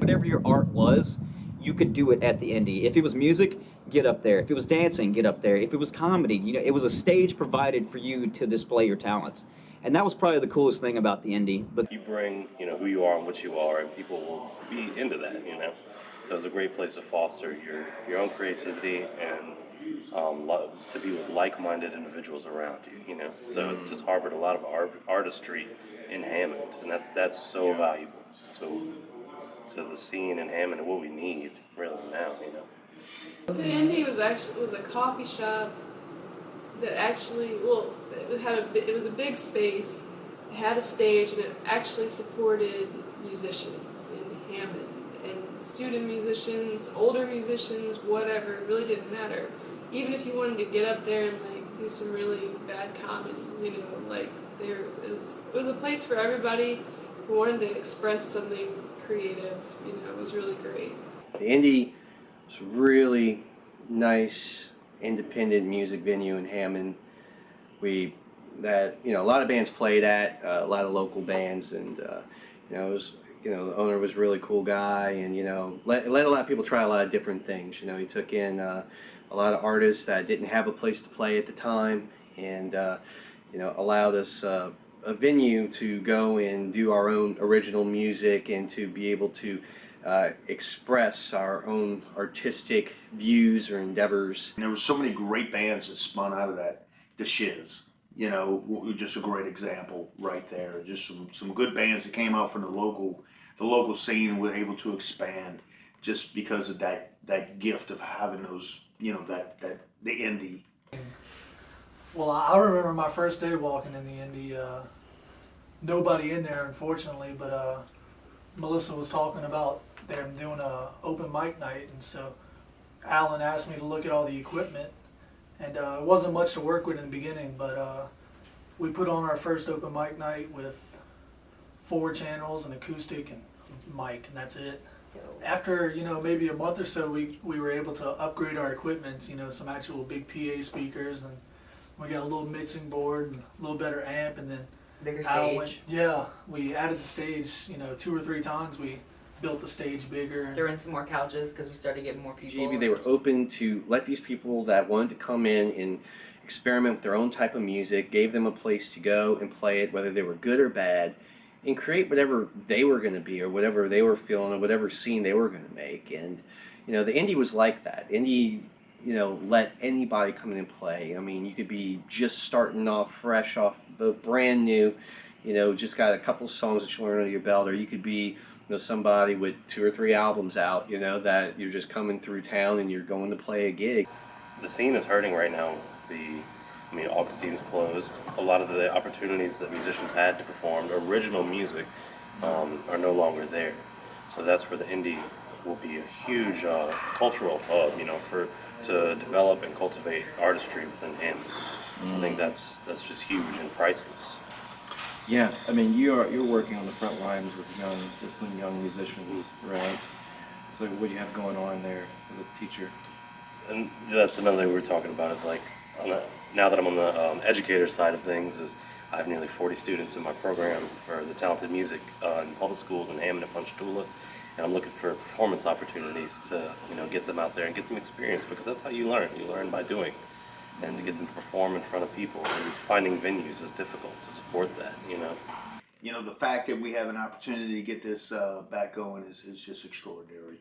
whatever your art was, you could do it at the Indy. If it was music, get up there. If it was dancing, get up there. If it was comedy, it was a stage provided for you to display your talents. And that was probably the coolest thing about the Indy. But you bring, who you are and what you are, and people will be into that, So it's a great place to foster your own creativity and to be with like-minded individuals around you, So it just harbored a lot of artistry in Hammond, and that's so valuable to the scene in Hammond and what we need really now, The Indy was a coffee shop that actually, well, it was a big space, it had a stage, and it actually supported musicians in Hammond, and student musicians, older musicians, whatever, it really didn't matter. Even if you wanted to get up there and do some really bad comedy, it was a place for everybody who wanted to express something creative. It was really great. The Indy was a really nice independent music venue in Hammond. A lot of bands played at, a lot of local bands, and it was, the owner was a really cool guy, and let a lot of people try a lot of different things. He took in a lot of artists that didn't have a place to play at the time, and allowed us a venue to go and do our own original music and to be able to express our own artistic views or endeavors. And there were so many great bands that spun out of that. The Shiz, just a great example right there. Just some good bands that came out from the local scene and were able to expand just because of that gift of having those, the Indy. Well, I remember my first day walking in the Indy. Nobody in there, unfortunately, but Melissa was talking about them doing a open mic night, and so Alan asked me to look at all the equipment, and it wasn't much to work with in the beginning, but we put on our first open mic night with 4 channels, an acoustic, and mic, and that's it. After maybe a month or so, we were able to upgrade our equipment, some actual big PA speakers, and we got a little mixing board and a little better amp, and then bigger stage. We added the stage, 2 or 3 times. We built the stage bigger. Threw in some more couches because we started getting more people. They were open to let these people that wanted to come in and experiment with their own type of music, gave them a place to go and play it, whether they were good or bad, and create whatever they were going to be or whatever they were feeling or whatever scene they were going to make. And, the Indy was like that. Indy, let anybody come in and play. I mean, you could be just starting off fresh off the brand new, just got a couple songs that you learn under your belt, or you could be somebody with 2 or 3 albums out, that you're just coming through town and you're going to play a gig. The scene is hurting right now. Augustine's closed. A lot of the opportunities that musicians had to perform original music are no longer there. So that's where the Indy will be a huge cultural hub, to develop and cultivate artistry within him. So I think that's just huge and priceless. Yeah, you're working on the front lines with some young musicians, right? So what do you have going on there as a teacher? And that's another thing we were talking about is now that I'm on the educator side of things, is I have nearly 40 students in my program for the talented music in public schools in Hammond and Ponchatoula, and I'm looking for performance opportunities to get them out there and get them experience, because that's how you learn. You learn by doing, and to get them to perform in front of people. And finding venues is difficult to support that. The fact that we have an opportunity to get this back going is just extraordinary.